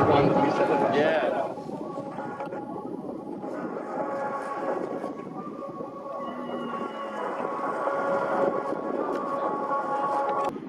Yeah.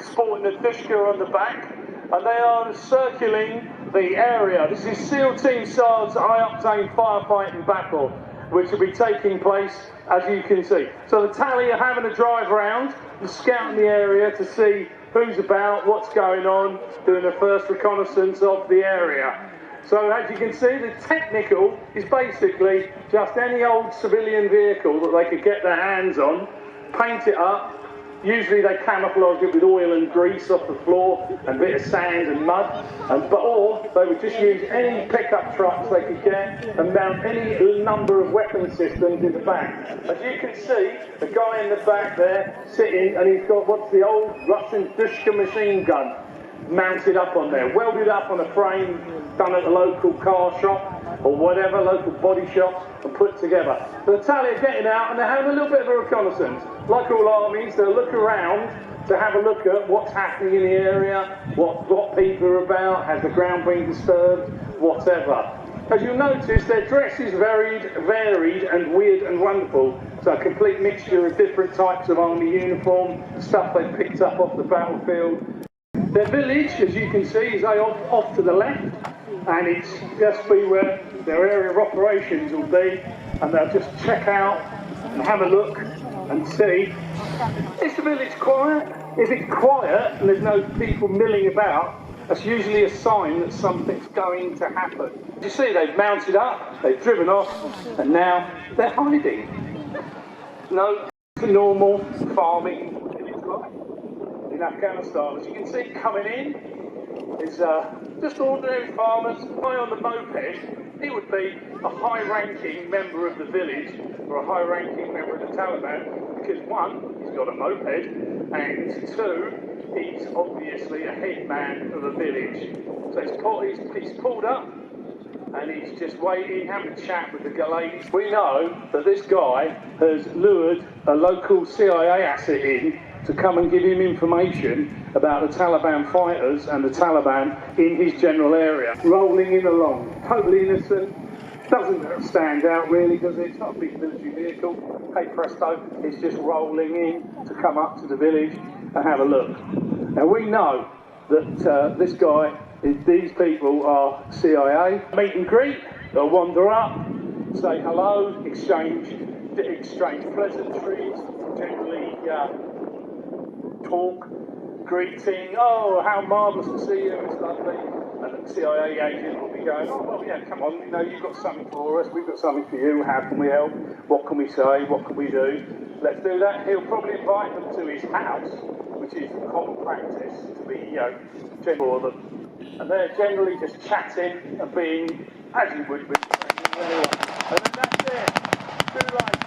Sporting the Dushka on the back, and they are circling the area. This is SEAL Team S.A.R.D's high-octane firefighting battle, which will be taking place, as you can see. So the tally are having a drive around and scouting the area to see who's about, what's going on, doing the first reconnaissance of the area. So as you can see, the technical is basically just any old civilian vehicle that they could get their hands on, paint it up. Usually they camouflage it with oil and grease off the floor and a bit of sand and mud, or they would just use any pickup trucks they could get and mount any number of weapon systems in the back. As you can see, the guy in the back there sitting, and he's got what's the old Russian Dushka machine gun mounted up on there, welded up on a frame done at a local car shop or whatever, local body shop, and put together. So the tally are getting out and they're having a little bit of a reconnaissance. Like all armies, they'll look around to have a look at what's happening in the area, what people are about, has the ground been disturbed, whatever. As you'll notice, their dress is varied and weird and wonderful. So a complete mixture of different types of army uniform, stuff they picked up off the battlefield. Their village, as you can see, is off to the left, and it's just be where their area of operations will be, and they'll just check out and have a look and see. Is the village quiet? If it's quiet and there's no people milling about, that's usually a sign that something's going to happen. You see, they've mounted up, they've driven off, and now they're hiding. No normal farming village life in Afghanistan. As you can see, coming in is just ordinary farmers. Guy on the moped, he would be a high-ranking member of the village or a high-ranking member of the Taliban, because one, he's got a moped, and two, he's obviously a head man of a village. So he's pulled up and he's just waiting, having a chat with the Galays. We know that this guy has lured a local CIA asset in to come and give him information about the Taliban fighters and the Taliban in his general area. Rolling in along, totally innocent, doesn't stand out really, does it? It's not a big military vehicle. Hey presto, it's just rolling in to come up to the village and have a look. Now we know that this guy, these people are CIA. Meet and greet, they'll wander up, say hello, exchange pleasantries, generally talk, greeting, oh, how marvellous to see you, it's lovely. And the CIA agent will be going, oh, well, yeah, come on, you know, you've got something for us, we've got something for you, how can we help, what can we say, what can we do? Let's do that. He'll probably invite them to his house, which is common practice to be, general for them. And they're generally just chatting and being, as you would be, and then that's it, too late.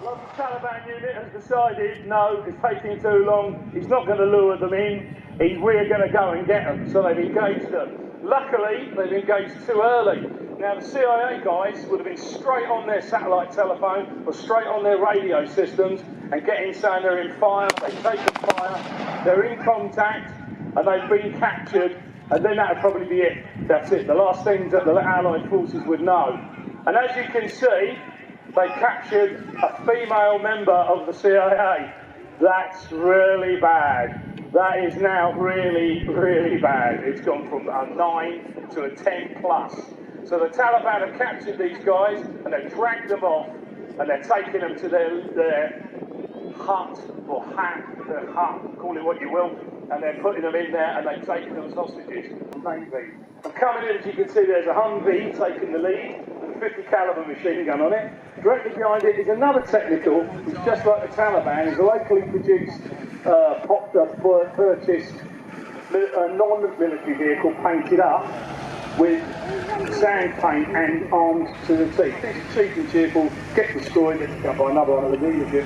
Well, the Taliban unit has decided, no, it's taking too long, he's not going to lure them in, we're going to go and get them, so they've engaged them. Luckily, they've engaged too early. Now, the CIA guys would have been straight on their satellite telephone or straight on their radio systems and getting saying they're in fire, they've taken fire, they're in contact, and they've been captured, and then that would probably be it. That's it, the last thing that the Allied forces would know. And as you can see, they captured a female member of the CIA. That's really bad. That is now really, really bad. It's gone from a 9 to a 10 plus. So the Taliban have captured these guys and they've dragged them off and they're taking them to their hut or their hut, call it what you will, and they're putting them in there and they've taken them as hostages. Maybe. And coming in, as you can see, there's a Humvee taking the lead with a 50 caliber machine gun on it. Directly behind it is another technical, which just like the Taliban, is a locally produced, purchased non-military vehicle painted up with sand paint and armed to the teeth. This is cheap and cheerful, gets destroyed, gets picked up by another one of the dealership,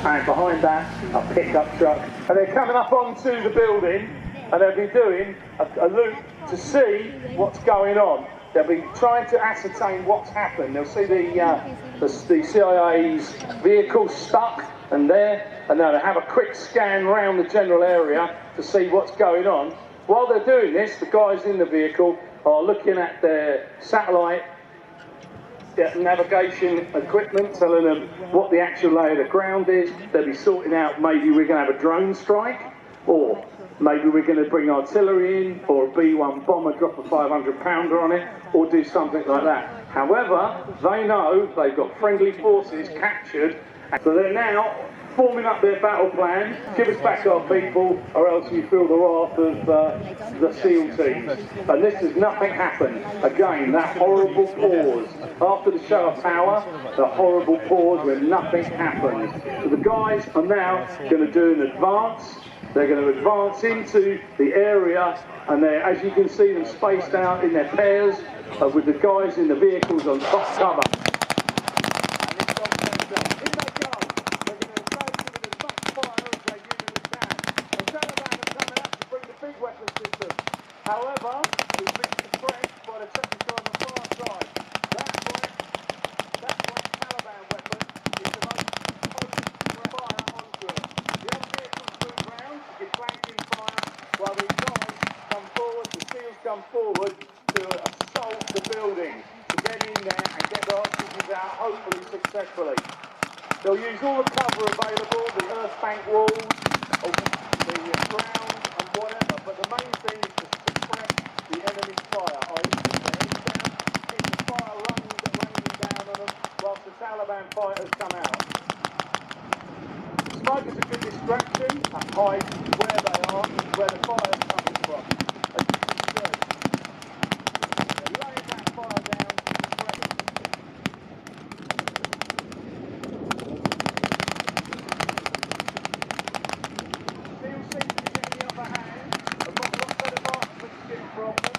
and behind that, a pickup truck. And they're coming up onto the building, and they'll be doing a loop to see what's going on. They'll be trying to ascertain what's happened. They'll see the CIA's vehicle stuck and there, and they'll have a quick scan around the general area to see what's going on. While they're doing this, the guys in the vehicle are looking at their satellite navigation equipment, telling them what the actual lay of the ground is. They'll be sorting out, maybe we're going to have a drone strike, or maybe we're going to bring artillery in, or a B-1 bomber, drop a 500-pounder on it, or do something like that. However, they know they've got friendly forces captured, so they're now forming up their battle plan. Give us back our people, or else you feel the wrath of the SEAL teams. And this has nothing happened. Again, that horrible pause. After the show of power, the horrible pause where nothing happened. So the guys are now going to do an advance. They're going to advance into the area, and they're, as you can see them spaced out in their pairs, with the guys in the vehicles on top cover. However, it's been suppressed by the technical on the far side. That Taliban weapon is the most potent fire onto it. The other vehicles move round to give flanking fire, while these guys come forward, the SEALs come forward to assault the building, to get in there and get the hostages out, hopefully successfully. They'll use all the cover available, the earth bank walls, the ground and whatever, but the main thing is to suppress the enemy's fire, i.e. keep their heads down, keep the fire raining down on them whilst the Taliban fighters come out. Smoke is a good distraction and hide where they are, where the fire is coming from. As you can see, they're laying that fire down to suppress it. Seem to be getting the upper hand. I've got a lot better marksmanship from them.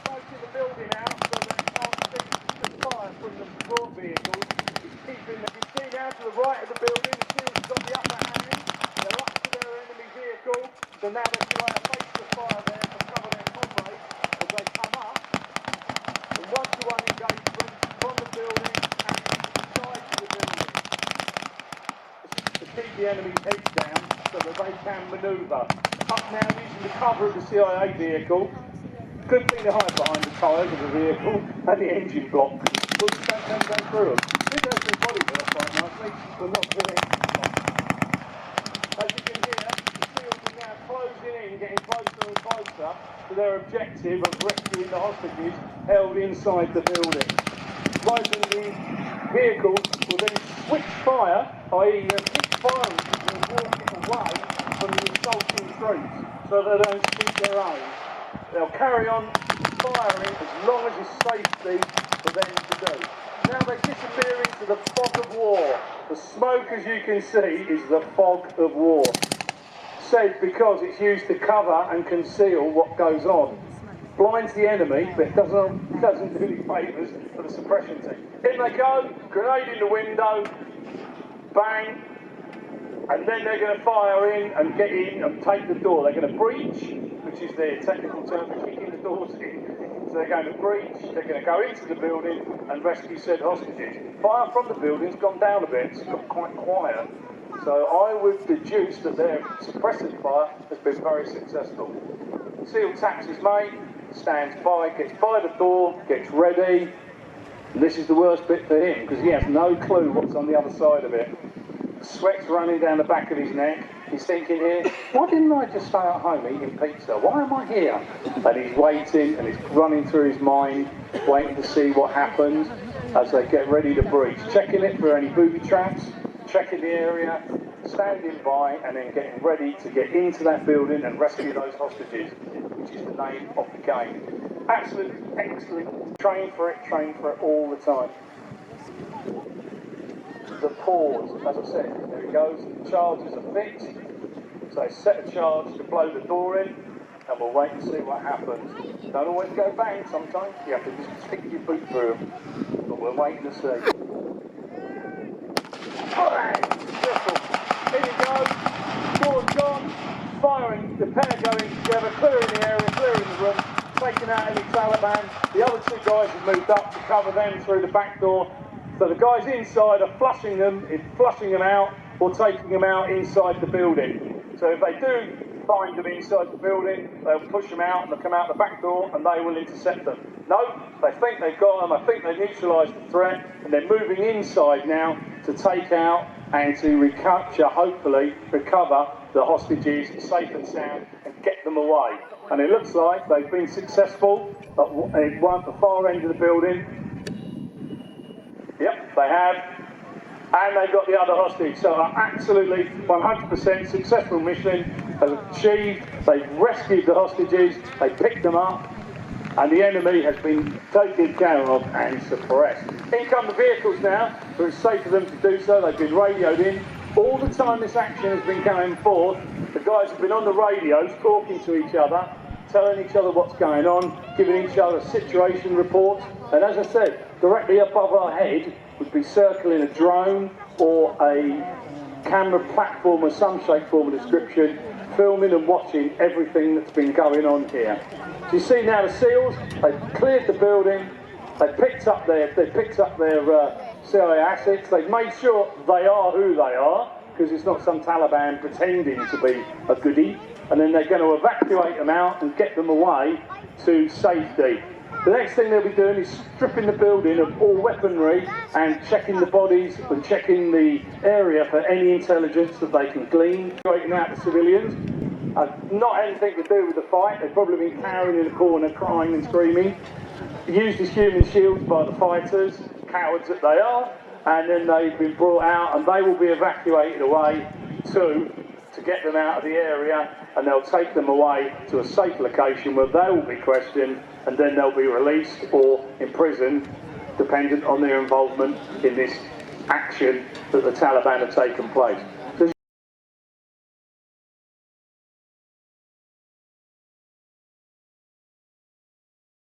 Smoking the building out so that they can't see the fire from the support vehicles. It's keeping them. You can see now to the right of the building, the SEALs have got the upper hand. They're up to their enemy vehicle, so now they can face the fire there to cover their comrades as they come up. And one-to-one engagement from the building and inside the building to keep the enemy's heads down so that they can manoeuvre. Up now using the cover of the CIA vehicle. Good thing to hide behind the tyres of the vehicle and the engine block. Bullets don't go through them. This has been bodywork quite nicely, but not through the engine block. As you can hear, the SEALs are now closing in, getting closer and closer to their objective of rescuing the hostages held inside the building. Guys in the vehicles will then switch fire, i.e. keep firing and walking away from the assaulting troops so they don't shoot their own. They'll carry on firing as long as it's safety for them to do. Now they disappear into the fog of war. The smoke, as you can see, is the fog of war. Said because it's used to cover and conceal what goes on. Blinds the enemy, but it doesn't do any favours for the suppression team. In they go, grenade in the window, bang, and then they're going to fire in and get in and take the door. They're going to breach, which is their technical term for kicking the doors in. So they're going to breach, they're going to go into the building and rescue said hostages. Fire from the building's gone down a bit, it's got quite quiet. So I would deduce that their suppressive fire has been very successful. SEAL taps his mate, stands by, gets by the door, gets ready. And this is the worst bit for him because he has no clue what's on the other side of it. Sweat's running down the back of his neck. He's thinking here, why didn't I just stay at home eating pizza? Why am I here? And he's waiting and it's running through his mind, waiting to see what happens as they get ready to breach. Checking it for any booby traps, checking the area, standing by and then getting ready to get into that building and rescue those hostages, which is the name of the game. Absolutely excellent. Train for it all the time. The pause, as I said, there it goes. The charges are fixed. So set a charge to blow the door in and we'll wait and see what happens. Don't always go bang sometimes. You have to just stick your boot through them. But we're waiting to see. Bang! Triple. Here you go. Door's gone. Firing. The pair going together. Clearing the area, clearing the room. Taking out any Taliban. The other two guys have moved up to cover them through the back door. So the guys inside are flushing them out or taking them out inside the building. So if they do find them inside the building, they'll push them out and they'll come out the back door and they will intercept them. No, they think they've got them, I think they've neutralised the threat, and they're moving inside now to take out and to recapture, hopefully, recover the hostages safe and sound and get them away. And it looks like they've been successful at the far end of the building. Yep, they have. And they've got the other hostage. So absolutely 100% successful mission has achieved. They've rescued the hostages, they picked them up, and the enemy has been taken care of and suppressed. In come the vehicles now, but it's safe for them to do so. They've been radioed in. All the time this action has been going forth, the guys have been on the radios talking to each other, telling each other what's going on, giving each other situation reports. And as I said, directly above our head would be circling a drone or a camera platform of some shape, form or description, filming and watching everything that's been going on here. So you see now the SEALs, they've cleared the building, they picked up their CIA assets, they've made sure they are who they are, because it's not some Taliban pretending to be a goodie, and then they're going to evacuate them out and get them away to safety. The next thing they'll be doing is stripping the building of all weaponry and checking the bodies and checking the area for any intelligence that they can glean, evacuating out the civilians. Not anything to do with the fight. They've probably been cowering in the corner, crying and screaming, used as human shields by the fighters, cowards that they are, and then they've been brought out and they will be evacuated away to get them out of the area, and they'll take them away to a safe location where they will be questioned, and then they'll be released or imprisoned, dependent on their involvement in this action that the Taliban have taken place.